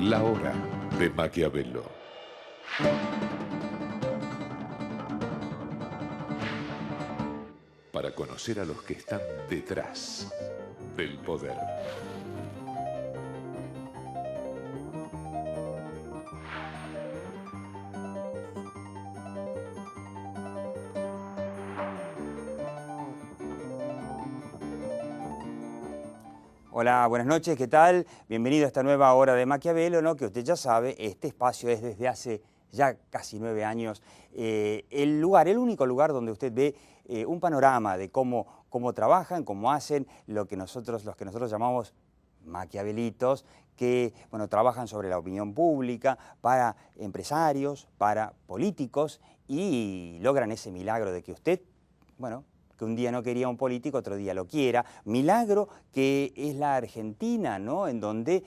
La hora de Maquiavelo. Para conocer a los que están detrás del poder. Hola, buenas noches, ¿qué tal? Bienvenido a esta nueva hora de Maquiavelo, ¿no? Que usted ya sabe, este espacio es desde hace ya casi 9 años el único lugar donde usted ve un panorama de cómo trabajan, cómo hacen los que nosotros llamamos maquiavelitos, que bueno, trabajan sobre la opinión pública, para empresarios, para políticos, y logran ese milagro de que usted, bueno, que un día no quería un político, otro día lo quiera. Milagro que es la Argentina, ¿no? En donde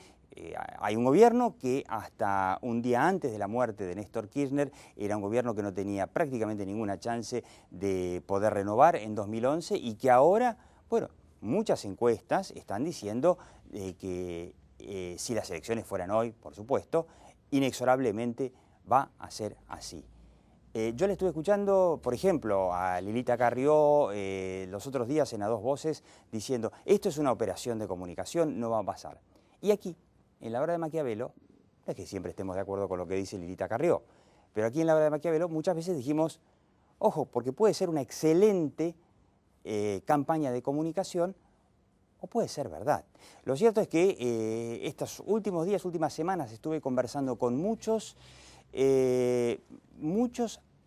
hay un gobierno que hasta un día antes de la muerte de Néstor Kirchner era un gobierno que no tenía prácticamente ninguna chance de poder renovar en 2011 y que ahora, bueno, muchas encuestas están diciendo que si las elecciones fueran hoy, por supuesto, inexorablemente va a ser así. Yo le estuve escuchando, por ejemplo, a Lilita Carrió los otros días en A Dos Voces diciendo esto es una operación de comunicación, no va a pasar. Y aquí, en la hora de Maquiavelo, no es que siempre estemos de acuerdo con lo que dice Lilita Carrió, pero aquí en la hora de Maquiavelo muchas veces dijimos, ojo, porque puede ser una excelente campaña de comunicación o puede ser verdad. Lo cierto es que estos últimos días, últimas semanas, estuve conversando con muchos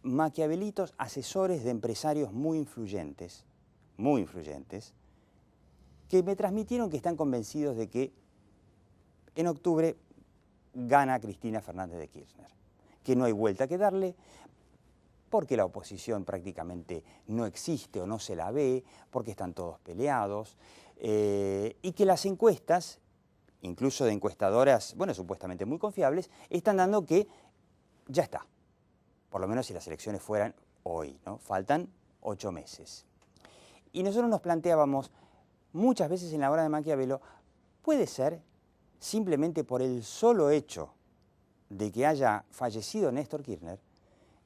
maquiavelitos, asesores de empresarios muy influyentes, que me transmitieron que están convencidos de que en octubre gana Cristina Fernández de Kirchner, que no hay vuelta que darle, porque la oposición prácticamente no existe o no se la ve, porque están todos peleados, y que las encuestas, incluso de encuestadoras, bueno, supuestamente muy confiables, están dando que ya está, por lo menos si las elecciones fueran hoy, ¿no? Faltan 8 meses. Y nosotros nos planteábamos muchas veces en la hora de Maquiavelo, puede ser simplemente por el solo hecho de que haya fallecido Néstor Kirchner,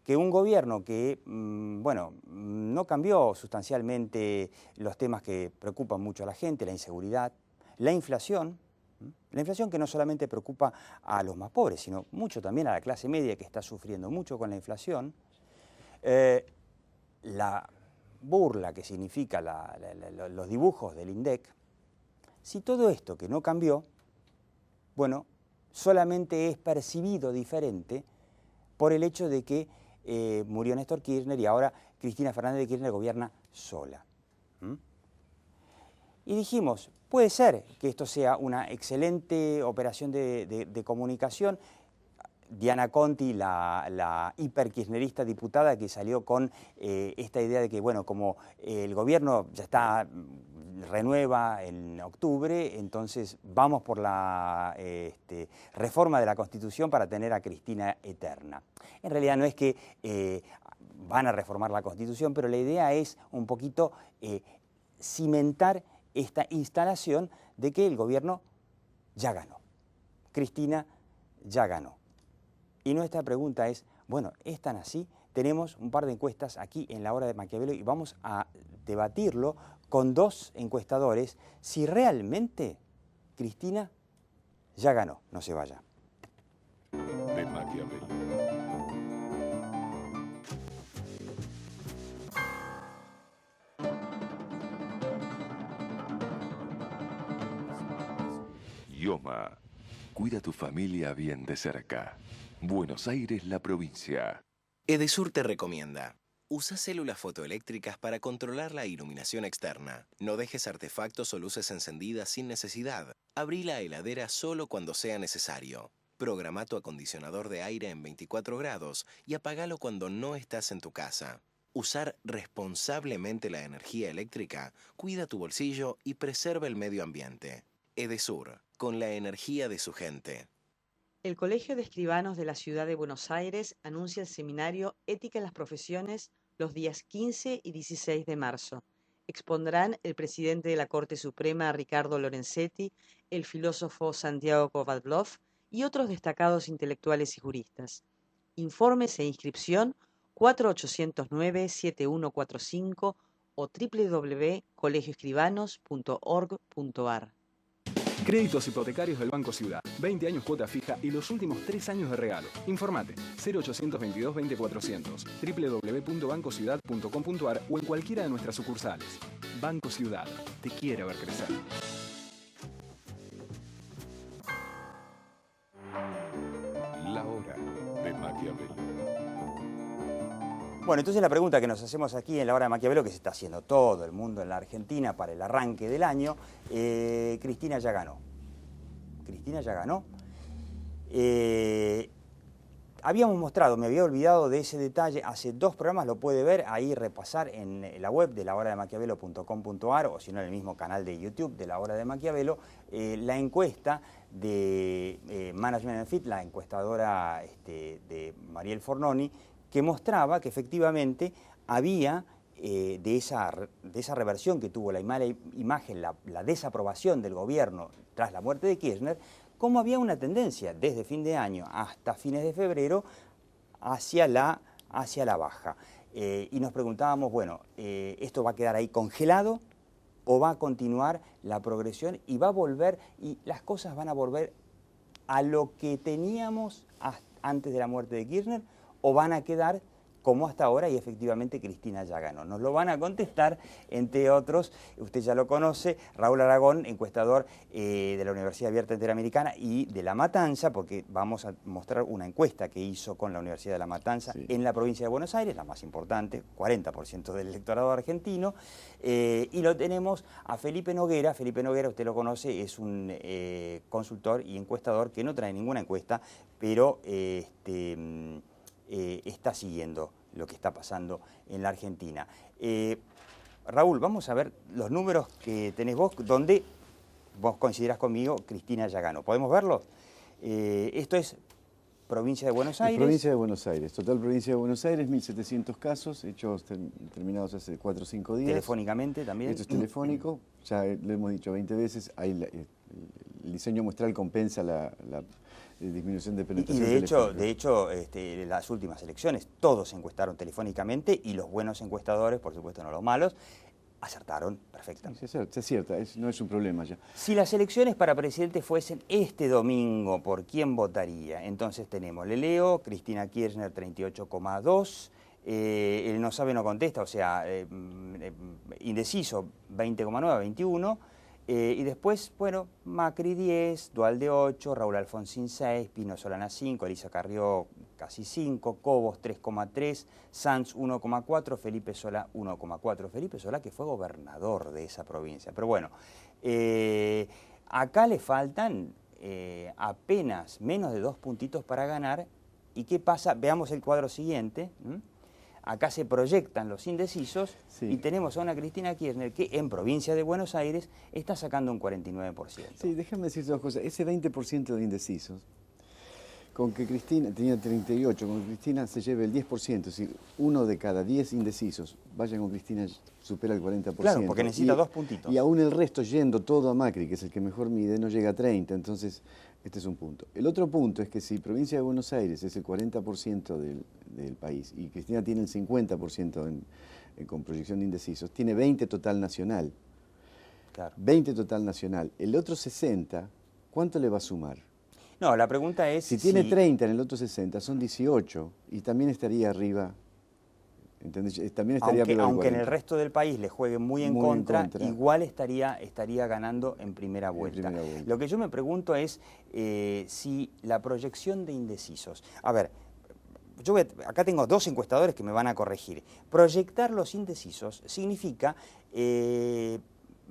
que un gobierno que, bueno, no cambió sustancialmente los temas que preocupan mucho a la gente, la inseguridad, la inflación que no solamente preocupa a los más pobres, sino mucho también a la clase media que está sufriendo mucho con la inflación, la burla que significa los dibujos del INDEC, si todo esto que no cambió, bueno, solamente es percibido diferente por el hecho de que murió Néstor Kirchner y ahora Cristina Fernández de Kirchner gobierna sola. Y dijimos, puede ser que esto sea una excelente operación de comunicación. Diana Conti, la hiperkirchnerista diputada que salió con esta idea de que, bueno, como el gobierno ya está, renueva en octubre, entonces vamos por la reforma de la Constitución para tener a Cristina eterna. En realidad no es que van a reformar la Constitución, pero la idea es un poquito cimentar esta instalación de que el gobierno ya ganó. Cristina ya ganó. Y nuestra pregunta es, bueno, ¿es tan así? Tenemos un par de encuestas aquí en la hora de Maquiavelo y vamos a debatirlo con dos encuestadores si realmente Cristina ya ganó. No se vaya. De Maquiavelo. Ioma. Cuida tu familia bien de cerca. Buenos Aires, la provincia. Edesur te recomienda. Usa células fotoeléctricas para controlar la iluminación externa. No dejes artefactos o luces encendidas sin necesidad. Abrí la heladera solo cuando sea necesario. Programa tu acondicionador de aire en 24 grados y apagalo cuando no estás en tu casa. Usar responsablemente la energía eléctrica cuida tu bolsillo y preserva el medio ambiente. Edesur, con la energía de su gente. El Colegio de Escribanos de la Ciudad de Buenos Aires anuncia el seminario Ética en las Profesiones los días 15 y 16 de marzo. Expondrán el presidente de la Corte Suprema, Ricardo Lorenzetti, el filósofo Santiago Kovadlov y otros destacados intelectuales y juristas. Informes e inscripción 4809-7145 o www.colegioescribanos.org.ar. Créditos hipotecarios del Banco Ciudad. 20 años cuota fija y los últimos 3 años de regalo. Informate 0822-20400, www.bancociudad.com.ar o en cualquiera de nuestras sucursales. Banco Ciudad. Te quiere ver crecer. La hora de Maquiavelo. Bueno, entonces la pregunta que nos hacemos aquí en la hora de Maquiavelo, que se está haciendo todo el mundo en la Argentina para el arranque del año, Cristina ya ganó. Cristina ya ganó. Habíamos mostrado, me había olvidado de ese detalle, hace 2 programas, lo puede ver ahí, repasar en la web de lahorademaquiavelo.com.ar o si no en el mismo canal de YouTube de La Hora de Maquiavelo, la encuesta de Management and Fit, la encuestadora de Mariel Fornoni, que mostraba que efectivamente había de esa reversión que tuvo la mala imagen, la desaprobación del gobierno tras la muerte de Kirchner, cómo había una tendencia desde fin de año hasta fines de febrero hacia la baja. Y nos preguntábamos, bueno, ¿esto va a quedar ahí congelado o va a continuar la progresión y va a volver, y las cosas van a volver a lo que teníamos antes de la muerte de Kirchner, o van a quedar como hasta ahora? Y efectivamente Cristina ya ganó. Nos lo van a contestar, entre otros, usted ya lo conoce, Raúl Aragón, encuestador de la Universidad Abierta Interamericana y de La Matanza, porque vamos a mostrar una encuesta que hizo con la Universidad de La Matanza en la provincia de Buenos Aires, la más importante, 40% del electorado argentino, y lo tenemos a Felipe Noguera. Felipe Noguera, usted lo conoce, es un consultor y encuestador que no trae ninguna encuesta, pero está siguiendo lo que está pasando en la Argentina. Raúl, vamos a ver los números que tenés vos, donde vos coincidirás conmigo, Cristina ya ganó. ¿Podemos verlos? Esto es provincia de Buenos Aires. Provincia de Buenos Aires, total provincia de Buenos Aires, 1.700 casos, hechos terminados hace 4 o 5 días. Telefónicamente también. Esto es telefónico, ya lo hemos dicho 20 veces, el diseño muestral compensa la disminución de penetración. Y de hecho, las últimas elecciones todos se encuestaron telefónicamente y los buenos encuestadores, por supuesto no los malos, acertaron perfectamente. Se acierta, no es un problema ya. Si las elecciones para presidente fuesen este domingo, ¿por quién votaría? Entonces tenemos, le leo, Cristina Kirchner 38,2%, el no sabe no contesta, o sea, indeciso 20,9%, 21%. Y después, bueno, Macri 10, Duhalde 8, Raúl Alfonsín 6, Pino Solana 5, Elisa Carrió casi 5, Cobos 3,3, Sanz 1,4, Felipe Solá 1,4. Felipe Solá que fue gobernador de esa provincia. Pero bueno, acá le faltan apenas menos de 2 puntitos para ganar. ¿Y qué pasa? Veamos el cuadro siguiente. Acá se proyectan los indecisos y tenemos a una Cristina Kirchner que en provincia de Buenos Aires está sacando un 49%. Sí, déjame decir 2 cosas. Ese 20% de indecisos, con que Cristina tenía 38, con que Cristina se lleve el 10%, es decir, 1 de cada 10 indecisos vaya con Cristina, supera el 40%. Claro, porque necesita 2 puntitos. Y aún el resto yendo todo a Macri, que es el que mejor mide, no llega a 30, entonces este es un punto. El otro punto es que si provincia de Buenos Aires es el 40% del país y Cristina tiene el 50% con proyección de indecisos, tiene 20 total nacional. Claro. 20 total nacional. El otro 60, ¿cuánto le va a sumar? No, la pregunta es... Si tiene 30 en el otro 60, son 18 y también estaría arriba. ¿Entendés? También estaría aunque en el resto del país le juegue muy en contra, igual estaría ganando en primera vuelta. Lo que yo me pregunto es si la proyección de indecisos... A ver, acá tengo 2 encuestadores que me van a corregir. Proyectar los indecisos significa, me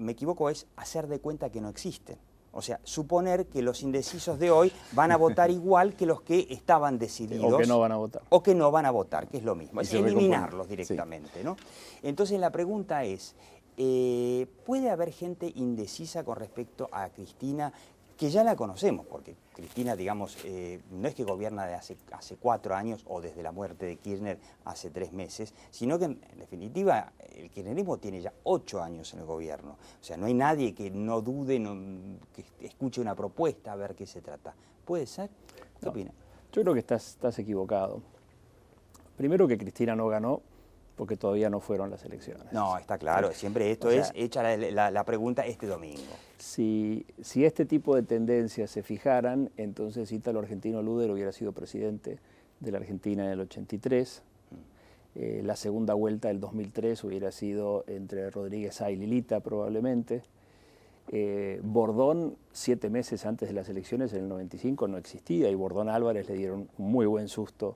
equivoco, es hacer de cuenta que no existen. O sea, suponer que los indecisos de hoy van a votar igual que los que estaban decididos. O que no van a votar. O que no van a votar, que es lo mismo. Es eliminarlos directamente, ¿no? Entonces la pregunta es, ¿puede haber gente indecisa con respecto a Cristina que ya la conocemos, porque Cristina, digamos, no es que gobierna de hace 4 años o desde la muerte de Kirchner hace 3 meses, sino que en definitiva el kirchnerismo tiene ya 8 años en el gobierno. O sea, no hay nadie que no dude, que escuche una propuesta a ver qué se trata. ¿Puede ser? ¿Qué opina? Yo creo que estás equivocado. Primero que Cristina no ganó porque todavía no fueron las elecciones. No, está claro, siempre esto es hecha la pregunta este domingo. Si este tipo de tendencias se fijaran, entonces Ítalo Argentino Luder hubiera sido presidente de la Argentina en el 83. La segunda vuelta del 2003 hubiera sido entre Rodríguez A y Lilita probablemente. Bordón, 7 meses antes de las elecciones, en el 95, no existía, y Bordón Álvarez le dieron un muy buen susto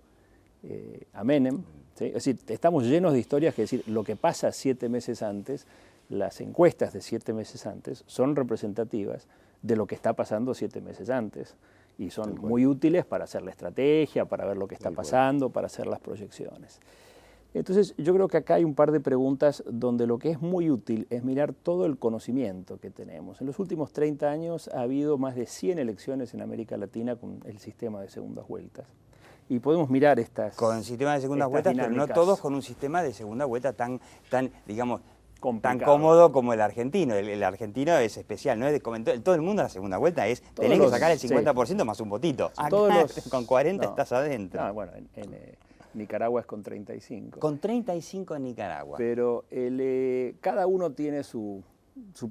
a Menem. ¿Sí? Es decir, estamos llenos de historias que decir, lo que pasa 7 meses antes, las encuestas de 7 meses antes, son representativas de lo que está pasando 7 meses antes. Y son muy útiles para hacer la estrategia, para ver lo que está pasando, para hacer las proyecciones. Entonces, yo creo que acá hay un par de preguntas donde lo que es muy útil es mirar todo el conocimiento que tenemos. En los últimos 30 años ha habido más de 100 elecciones en América Latina con el sistema de segundas vueltas. Y podemos mirar estas con sistema de segundas vueltas, pero no todos con un sistema de segunda vuelta tan digamos, tan cómodo como el argentino. El argentino es especial, no es de todo el mundo la segunda vuelta es tenés que sacar el 50% más un votito. Acá, con 40 estás adentro. No, bueno, en Nicaragua es con 35. Con 35 en Nicaragua. Pero cada uno tiene su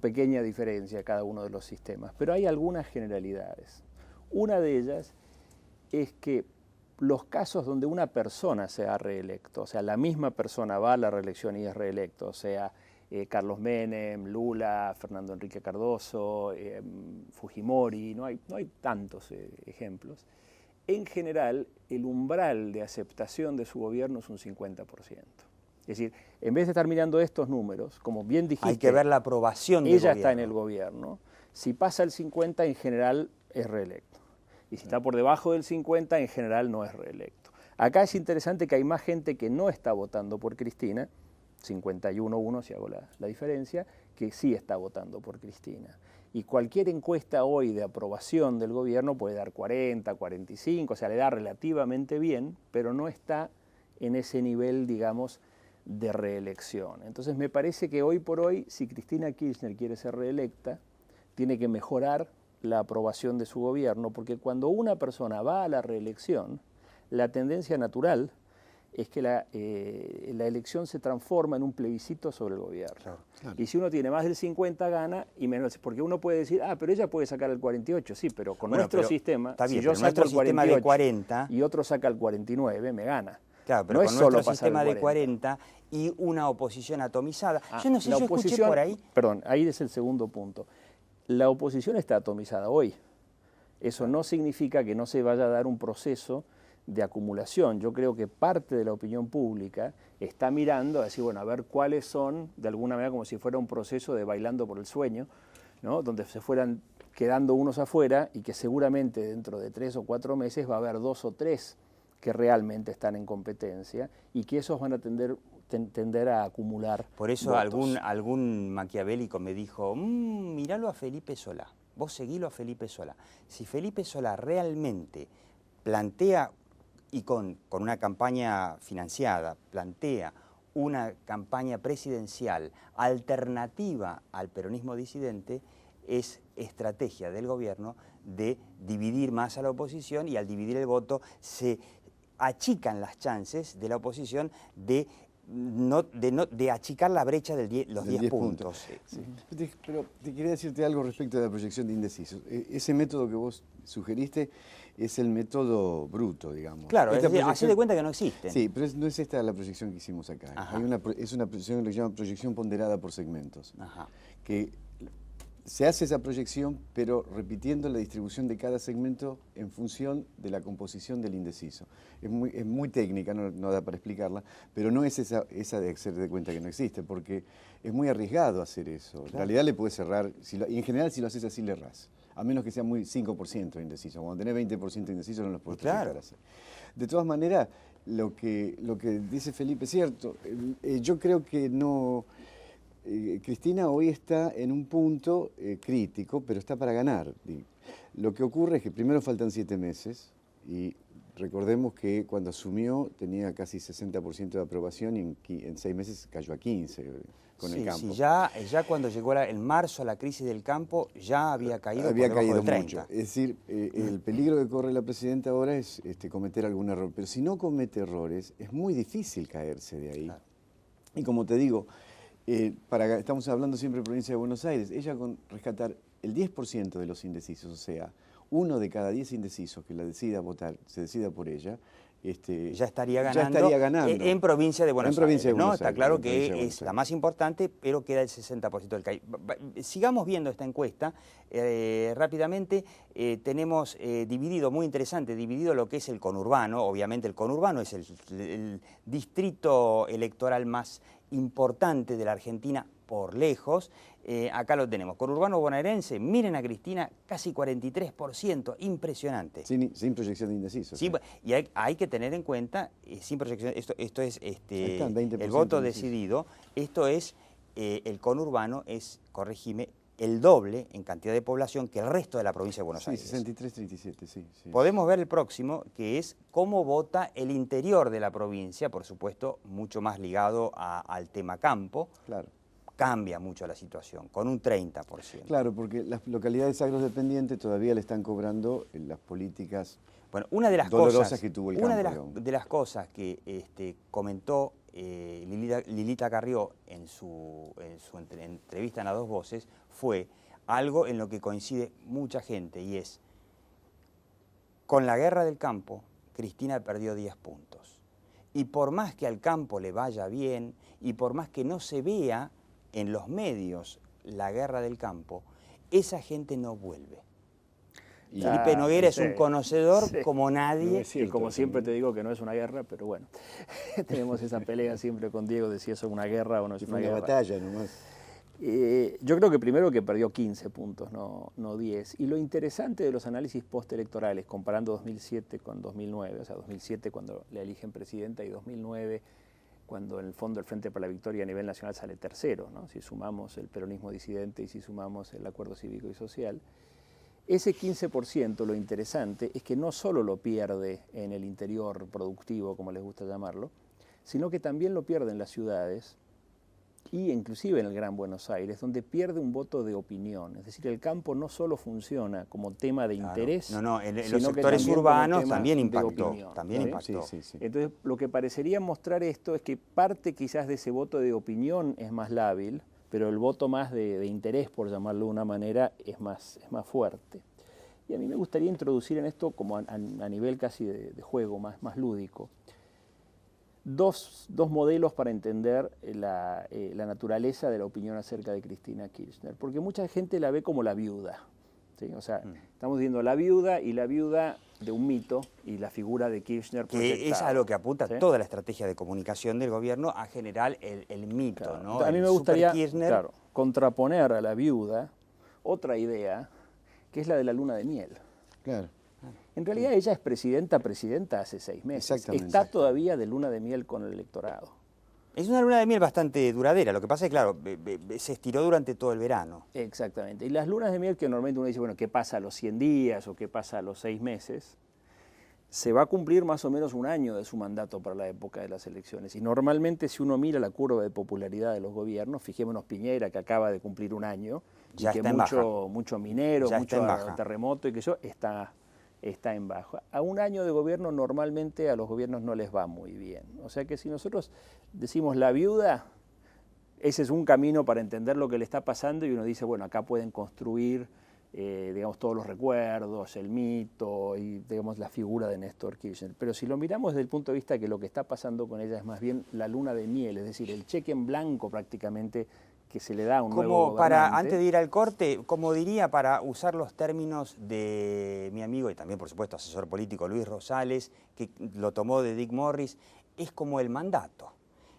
pequeña diferencia, cada uno de los sistemas. Pero hay algunas generalidades. Una de ellas es que los casos donde una persona se ha reelecto, o sea, la misma persona va a la reelección y es reelecto, o sea, Carlos Menem, Lula, Fernando Enrique Cardoso, Fujimori, no hay tantos ejemplos. En general, el umbral de aceptación de su gobierno es un 50%. Es decir, en vez de estar mirando estos números, como bien dijiste, hay que ver la aprobación del ella gobierno. está en el gobierno. Si pasa el 50, en general es reelecto. Y si está por debajo del 50, en general no es reelecto. Acá es interesante que hay más gente que no está votando por Cristina, 51-1 si hago la diferencia, que sí está votando por Cristina. Y cualquier encuesta hoy de aprobación del gobierno puede dar 40, 45, o sea, le da relativamente bien, pero no está en ese nivel, digamos, de reelección. Entonces me parece que hoy por hoy, si Cristina Kirchner quiere ser reelecta, tiene que mejorar la aprobación de su gobierno, porque cuando una persona va a la reelección, la tendencia natural es que la elección se transforma en un plebiscito sobre el gobierno. Claro. Y si uno tiene más del 50 gana, y menos, porque uno puede decir, pero ella puede sacar el 48, sí, pero con nuestro sistema, está bien, si yo saco el 48 de 40, y otro saca el 49, me gana. Claro, pero no con es solo nuestro pasar sistema de 40 y una oposición atomizada. Yo no sé, yo escuché por ahí. Perdón, ahí es el segundo punto. La oposición está atomizada hoy. Eso no significa que no se vaya a dar un proceso de acumulación. Yo creo que parte de la opinión pública está mirando a decir, bueno, a ver cuáles son, de alguna manera como si fuera un proceso de bailando por el sueño, ¿no? Donde se fueran quedando unos afuera y que seguramente dentro de 3 o 4 meses va a haber 2 o 3 que realmente están en competencia y que esos van a tender a acumular. Por eso votos. algún maquiavélico me dijo, míralo a Felipe Solá, vos seguilo a Felipe Solá. Si Felipe Solá realmente plantea, y con una campaña financiada, plantea una campaña presidencial alternativa al peronismo disidente, es estrategia del gobierno de dividir más a la oposición, y al dividir el voto se achican las chances de la oposición de achicar la brecha de los 10 puntos. Sí. Pero te quería decirte algo respecto de la proyección de indecisos. Ese método que vos sugeriste es el método bruto, digamos. Claro, hacer de cuenta que no existen. Sí, pero no es esta la proyección que hicimos acá. Es una proyección que se llama proyección ponderada por segmentos. Que se hace esa proyección, pero repitiendo la distribución de cada segmento en función de la composición del indeciso. Es muy técnica, no da para explicarla, pero no es esa de hacer de cuenta que no existe, porque es muy arriesgado hacer eso. En realidad le puedes cerrar, y en general si lo haces así le errás, a menos que sea muy 5% indeciso. Cuando tenés 20% indeciso no los puedes proyectar así. De todas maneras, lo que dice Felipe es cierto. Yo creo que no... Cristina hoy está en un punto crítico, pero está para ganar. Lo que ocurre es que primero faltan 7 meses y recordemos que cuando asumió tenía casi 60% de aprobación y en 6 meses cayó a 15 con el campo. Sí, ya cuando llegó en marzo la crisis del campo ya había caído por debajo del 30. Mucho. Es decir, el peligro que corre la presidenta ahora es cometer algún error, pero si no comete errores es muy difícil caerse de ahí. Claro. Y como te digo, estamos hablando siempre de provincia de Buenos Aires, ella con rescatar el 10% de los indecisos, o sea, 1 de cada 10 indecisos que la decida votar, se decida por ella, ya estaría ganando en provincia de Buenos Aires, ¿no? Está claro que es la más importante, pero queda el 60% del país. Sigamos viendo esta encuesta rápidamente. Tenemos dividido, muy interesante, dividido lo que es el conurbano. Obviamente el conurbano es el distrito electoral más importante de la Argentina por lejos. Acá lo tenemos. Conurbano bonaerense, miren a Cristina, casi 43%, impresionante. Sin proyección de indecisos. Sí, y hay que tener en cuenta, sin proyección, esto es el voto decidido, esto es, el conurbano es, corregime, el doble en cantidad de población que el resto de la provincia de Buenos Aires. 63-37, sí. Podemos ver el próximo, que es cómo vota el interior de la provincia, por supuesto, mucho más ligado al tema campo. Claro. Cambia mucho la situación, con un 30%. Claro, porque las localidades agrodependientes todavía le están cobrando las políticas dolorosas que tuvo el campo. De las cosas que comentó Lilita Carrió en su entrevista en A Dos Voces fue algo en lo que coincide mucha gente, y es, con la guerra del campo, Cristina perdió 10 puntos. Y por más que al campo le vaya bien, y por más que no se vea en los medios la guerra del campo, esa gente no vuelve. Felipe Noguera es un conocedor como nadie. Y como siempre te digo que no es una guerra, pero bueno, tenemos esa pelea siempre con Diego de si eso es una guerra o no es una guerra. Batalla nomás. Yo creo que primero que perdió 15 puntos, no 10. Y lo interesante de los análisis postelectorales, comparando 2007 con 2009, o sea, 2007 cuando le eligen presidenta y 2009 cuando en el fondo el Frente para la Victoria a nivel nacional sale tercero, ¿no? Si sumamos el peronismo disidente y si sumamos el acuerdo cívico y social. Ese 15%, lo interesante es que no solo lo pierde en el interior productivo, como les gusta llamarlo, sino que también lo pierde en las ciudades y inclusive en el Gran Buenos Aires, donde pierde un voto de opinión. Es decir, el campo no solo funciona como tema de interés, en los sectores urbanos también impactó. Sí. Entonces, lo que parecería mostrar esto es que parte quizás de ese voto de opinión es más lábil, pero el voto más de interés, por llamarlo de una manera, es más fuerte. Y a mí me gustaría introducir en esto, como a nivel casi de juego, más lúdico, dos modelos para entender la naturaleza de la opinión acerca de Cristina Kirchner, porque mucha gente la ve como la viuda, ¿sí? O sea, estamos viendo la viuda de un mito y la figura de Kirchner proyectada. Que es a lo que apunta, ¿sí?, toda la estrategia de comunicación del gobierno, a generar el mito, claro, ¿no? A mí me gustaría contraponer a la viuda otra idea, que es la de la luna de miel. Claro. En realidad ella es presidenta hace 6 meses. Está todavía de luna de miel con el electorado. Es una luna de miel bastante duradera. Lo que pasa es que, claro, se estiró durante todo el verano. Exactamente. Y las lunas de miel que normalmente uno dice, bueno, ¿qué pasa a los 100 días o qué pasa a los 6 meses? Se va a cumplir más o menos un año de su mandato para la época de las elecciones. Y normalmente si uno mira la curva de popularidad de los gobiernos, fijémonos Piñera, que acaba de cumplir un año, ya y que mucho minero, mucho terremoto y que eso está en baja. A un año de gobierno normalmente a los gobiernos no les va muy bien. O sea que si nosotros decimos la viuda, ese es un camino para entender lo que le está pasando y uno dice, bueno, acá pueden construir digamos, todos los recuerdos, el mito y digamos, la figura de Néstor Kirchner. Pero si lo miramos desde el punto de vista que lo que está pasando con ella es más bien la luna de miel, es decir, el cheque en blanco prácticamente que se le da a un nuevo gobernante. Antes de ir al corte, como diría, para usar los términos de mi amigo y también, por supuesto, asesor político Luis Rosales, que lo tomó de Dick Morris, es como el mandato.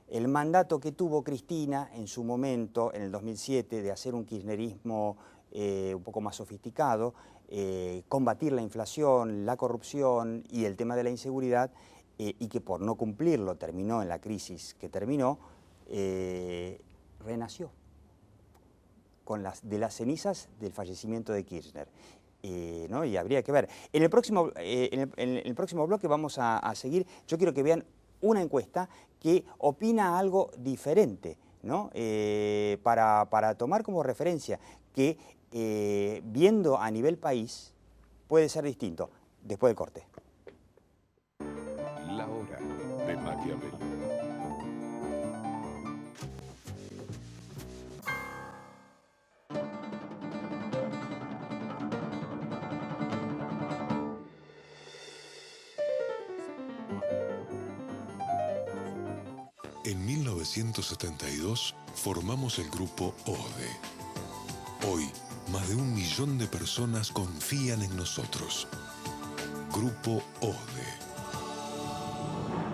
El mandato que tuvo Cristina en su momento, en el 2007, de hacer un kirchnerismo un poco más sofisticado, combatir la inflación, la corrupción y el tema de la inseguridad, y que por no cumplirlo terminó en la crisis que terminó, renació de las cenizas del fallecimiento de Kirchner. ¿no? Y habría que ver. En el próximo, en el próximo bloque vamos a seguir. Yo quiero que vean una encuesta que opina algo diferente, ¿no? Para tomar como referencia que viendo a nivel país puede ser distinto. Después del corte. La hora de Maquiavelo. En 1972 formamos el grupo ODE. Hoy, más de 1 millón de personas confían en nosotros. Grupo ODE.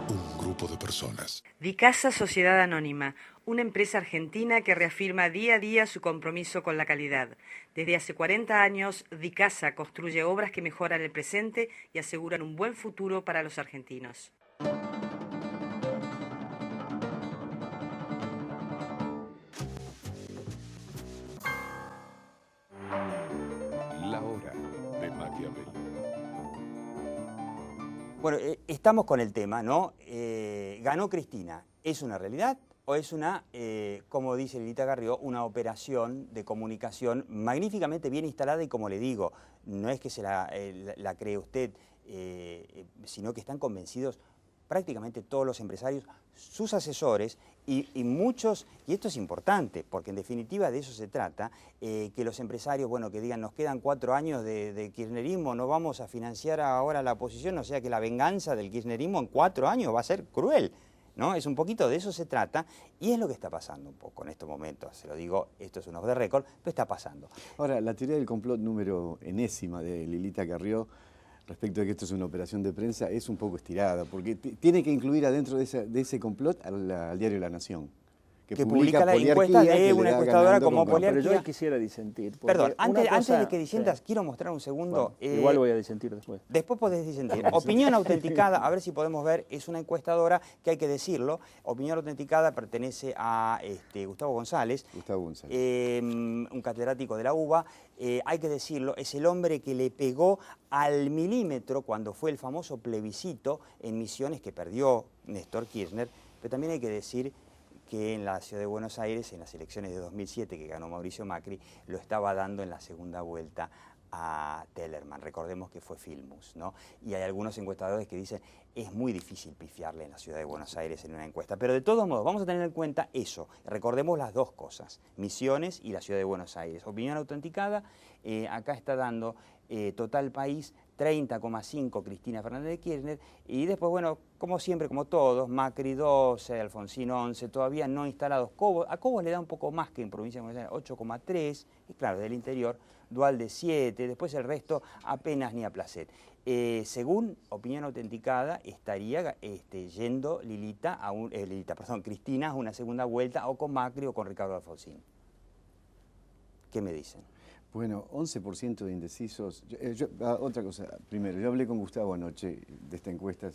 Un grupo de personas. Dicasa Sociedad Anónima, una empresa argentina que reafirma día a día su compromiso con la calidad. Desde hace 40 años, Dicasa construye obras que mejoran el presente y aseguran un buen futuro para los argentinos. La hora de Maquiavelo. Bueno, estamos con el tema, ¿no? Ganó Cristina. ¿Es una realidad o es una, como dice Lilita Carrió, una operación de comunicación magníficamente bien instalada? Y como le digo, no es que se la cree usted, sino que están convencidos prácticamente todos los empresarios, sus asesores y muchos, y esto es importante, porque en definitiva de eso se trata, que los empresarios, bueno, que digan, nos quedan 4 años de kirchnerismo, no vamos a financiar ahora la oposición, o sea que la venganza del kirchnerismo en 4 años va a ser cruel, ¿no? Es un poquito de eso se trata, y es lo que está pasando un poco en estos momentos, se lo digo, esto es un off the record, pero está pasando. Ahora, la teoría del complot número enésima de Lilita Carrió, respecto de que esto es una operación de prensa, es un poco estirada, porque tiene que incluir adentro de ese complot al diario La Nación. Que publica la encuesta de una encuestadora como Poliarquía. Pero yo quisiera disentir. Perdón, antes de que disientas, quiero mostrar un segundo. Bueno, igual voy a disentir después. Después podés disentir. Opinión Autenticada, a ver si podemos ver, es una encuestadora que hay que decirlo. Opinión Autenticada pertenece a Gustavo González. Gustavo González. Un catedrático de la UBA. Hay que decirlo, es el hombre que le pegó al milímetro cuando fue el famoso plebiscito en Misiones que perdió Néstor Kirchner. Pero también hay que decir que en la ciudad de Buenos Aires, en las elecciones de 2007 que ganó Mauricio Macri, lo estaba dando en la segunda vuelta a Tellerman. Recordemos que fue Filmus, ¿no? Y hay algunos encuestadores que dicen es muy difícil pifiarle en la ciudad de Buenos Aires en una encuesta. Pero de todos modos, vamos a tener en cuenta eso. Recordemos las dos cosas, Misiones y la ciudad de Buenos Aires. Opinión Autenticada, acá está dando Total País 30,5 Cristina Fernández de Kirchner, y después, bueno, como siempre, como todos, Macri 12, Alfonsín 11, todavía no instalados. A Cobos le da un poco más que en provincia de Buenos Aires, 8,3, y claro, del interior, Duhalde 7, después el resto apenas ni a placer. Según Opinión Autenticada, estaría yendo Cristina a una segunda vuelta, o con Macri o con Ricardo Alfonsín. ¿Qué me dicen? Bueno, 11% de indecisos. Otra cosa, primero, yo hablé con Gustavo anoche de esta encuesta.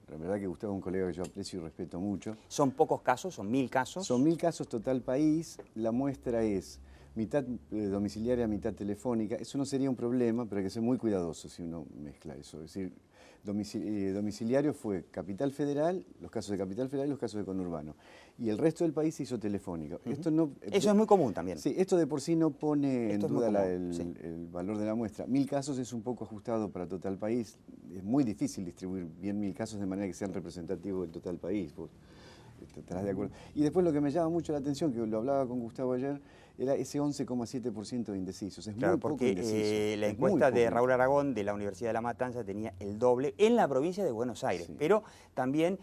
La verdad que Gustavo es un colega que yo aprecio y respeto mucho. ¿Son pocos casos? ¿Son 1000 casos? Son 1000 casos Total País. La muestra es mitad domiciliaria, mitad telefónica. Eso no sería un problema, pero hay que ser muy cuidadoso si uno mezcla eso. Es decir, domiciliario fue Capital Federal, los casos de Capital Federal y los casos de conurbano. Y el resto del país se hizo telefónico. Esto no, eso es muy común también. Sí, esto de por sí no pone en duda el valor de la muestra. 1000 casos es un poco ajustado para Total País. Es muy difícil distribuir bien 1000 casos de manera que sean representativos del total país. ¿Vos estarás de acuerdo? Y después lo que me llama mucho la atención, que lo hablaba con Gustavo ayer, era ese 11,7% de indecisos. Es claro, muy poco porque indeciso. La encuesta de Raúl Aragón de la Universidad de La Matanza tenía el doble en la provincia de Buenos Aires. Sí. Pero también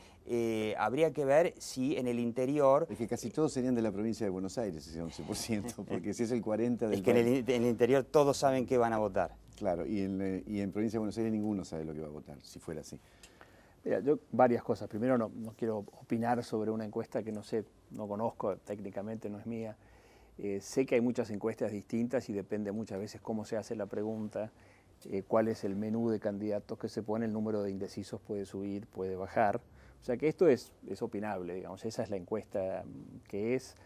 habría que ver si en el interior... Es que casi todos serían de la provincia de Buenos Aires, ese 11%, porque si es el 40% del Es que en el interior todos saben qué van a votar. Claro, y en provincia de Buenos Aires ninguno sabe lo que va a votar, si fuera así. Mira, yo varias cosas. Primero, no quiero opinar sobre una encuesta que no conozco, técnicamente no es mía. Sé que hay muchas encuestas distintas y depende muchas veces cómo se hace la pregunta, cuál es el menú de candidatos que se pone, el número de indecisos puede subir, puede bajar. O sea que esto es opinable, digamos, esa es la encuesta que es.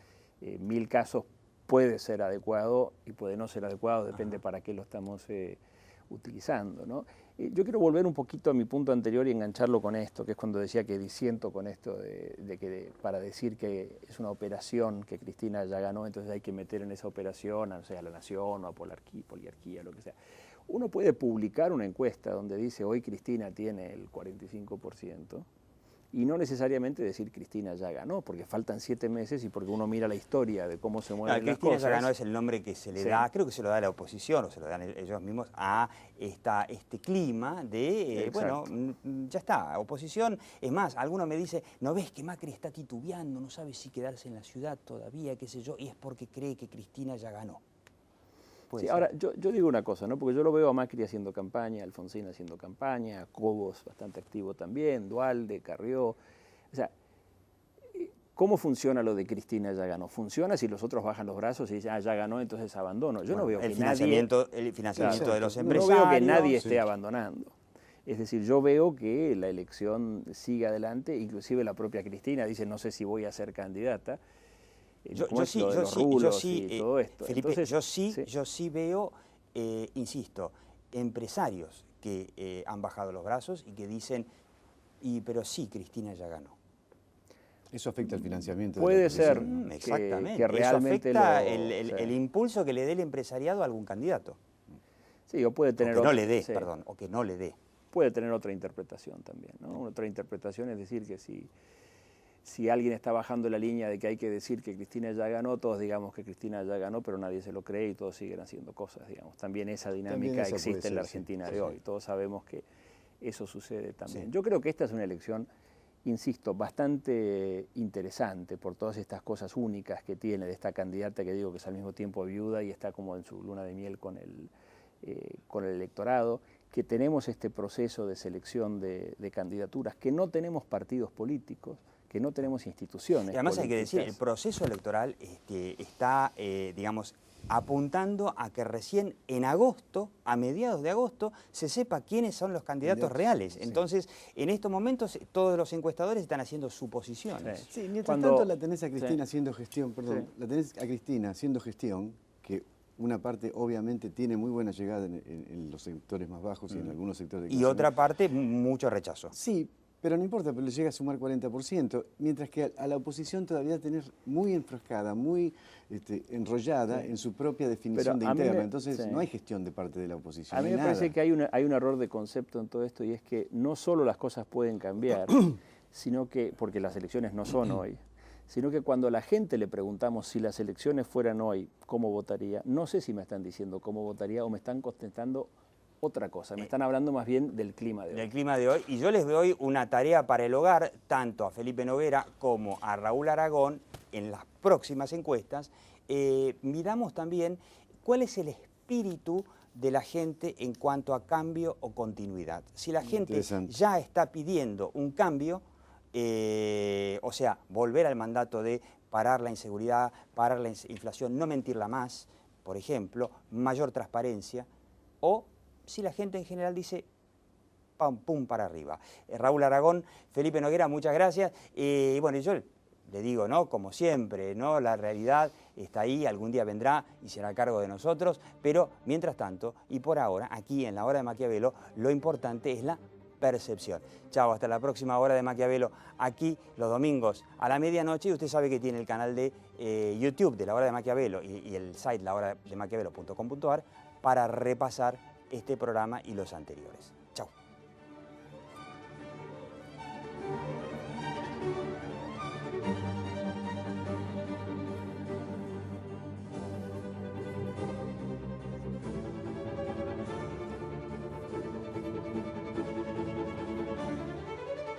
1000 casos puede ser adecuado y puede no ser adecuado, depende para qué lo estamos utilizando, ¿no? Yo quiero volver un poquito a mi punto anterior y engancharlo con esto, que es cuando decía que disiento con esto de que para decir que es una operación que Cristina ya ganó, entonces hay que meter en esa operación, o sea, a La Nación o a Poliarquía, lo que sea. Uno puede publicar una encuesta donde dice hoy Cristina tiene el 45%, y no necesariamente decir Cristina ya ganó, porque faltan 7 meses y porque uno mira la historia de cómo se mueven las Cristina cosas. ya ganó es el nombre que se le da, creo que se lo da a la oposición o se lo dan ellos mismos, a este clima de, bueno, ya está, oposición. Es más, alguno me dice, ¿no ves que Macri está titubeando, no sabe si quedarse en la ciudad todavía, qué sé yo? Y es porque cree que Cristina ya ganó. Sí, ahora, yo digo una cosa, ¿no? Porque yo lo veo a Macri haciendo campaña, a Alfonsín haciendo campaña, a Cobos bastante activo también, Duhalde, Carrió. O sea, ¿cómo funciona lo de Cristina ya ganó? Funciona si los otros bajan los brazos y dicen, ya ganó, entonces abandono. Yo no veo que el financiamiento de los empresarios. No veo que nadie esté abandonando. Es decir, yo veo que la elección sigue adelante, inclusive la propia Cristina dice, no sé si voy a ser candidata. Yo sí, Felipe, entonces, yo sí veo, insisto, empresarios que han bajado los brazos y que dicen, pero sí, Cristina ya ganó. Eso afecta el financiamiento. Puede ser, exactamente. Que realmente eso afecta el impulso que le dé el empresariado a algún candidato. Sí, o puede tener o que no le dé, perdón, o que no le dé. Puede tener otra interpretación también, ¿no? Otra interpretación es decir que si alguien está bajando la línea de que hay que decir que Cristina ya ganó, todos digamos que Cristina ya ganó, pero nadie se lo cree y todos siguen haciendo cosas, digamos. También esa dinámica existe en la Argentina de hoy. Todos sabemos que eso sucede también. Sí. Yo creo que esta es una elección, insisto, bastante interesante por todas estas cosas únicas que tiene de esta candidata que digo que es al mismo tiempo viuda y está como en su luna de miel con el electorado, que tenemos este proceso de selección de candidaturas, que no tenemos partidos políticos, que no tenemos instituciones. Y además políticas. Hay que decir, el proceso electoral está, digamos, apuntando a que recién en agosto, a mediados de agosto, se sepa quiénes son los candidatos reales. Sí. Entonces, en estos momentos, todos los encuestadores están haciendo suposiciones. Sí, mientras tanto la tenés a Cristina haciendo gestión, la tenés a Cristina haciendo gestión, que una parte obviamente tiene muy buena llegada en los sectores más bajos y en algunos sectores de y otra parte, mucho rechazo. Sí, pero no importa, pero le llega a sumar 40%, mientras que a la oposición todavía tenés muy enfrascada, muy enrollada en su propia definición de interna. Entonces no hay gestión de parte de la oposición. A mí me parece que hay un error de concepto en todo esto y es que no solo las cosas pueden cambiar, sino que, porque las elecciones no son hoy, sino que cuando a la gente le preguntamos si las elecciones fueran hoy, ¿cómo votaría? No sé si me están diciendo cómo votaría o me están contestando otra cosa, me están hablando más bien del clima de hoy. Del clima de hoy, y yo les doy una tarea para el hogar, tanto a Felipe Noguera como a Raúl Aragón, en las próximas encuestas, miramos también cuál es el espíritu de la gente en cuanto a cambio o continuidad. Si la gente ya está pidiendo un cambio, o sea, volver al mandato de parar la inseguridad, parar la inflación, no mentirla más, por ejemplo, mayor transparencia, o si la gente en general dice pum, pum para arriba. Raúl Aragón, Felipe Noguera, muchas gracias. Y bueno, yo le digo, ¿no? Como siempre, ¿no? La realidad está ahí, algún día vendrá y será a cargo de nosotros, pero mientras tanto, y por ahora, aquí en la Hora de Maquiavelo, lo importante es la percepción. Chao, hasta la próxima Hora de Maquiavelo, aquí los domingos a la medianoche, y usted sabe que tiene el canal de YouTube de la Hora de Maquiavelo y el site lahorademaquiavelo.com.ar para repasar este programa y los anteriores.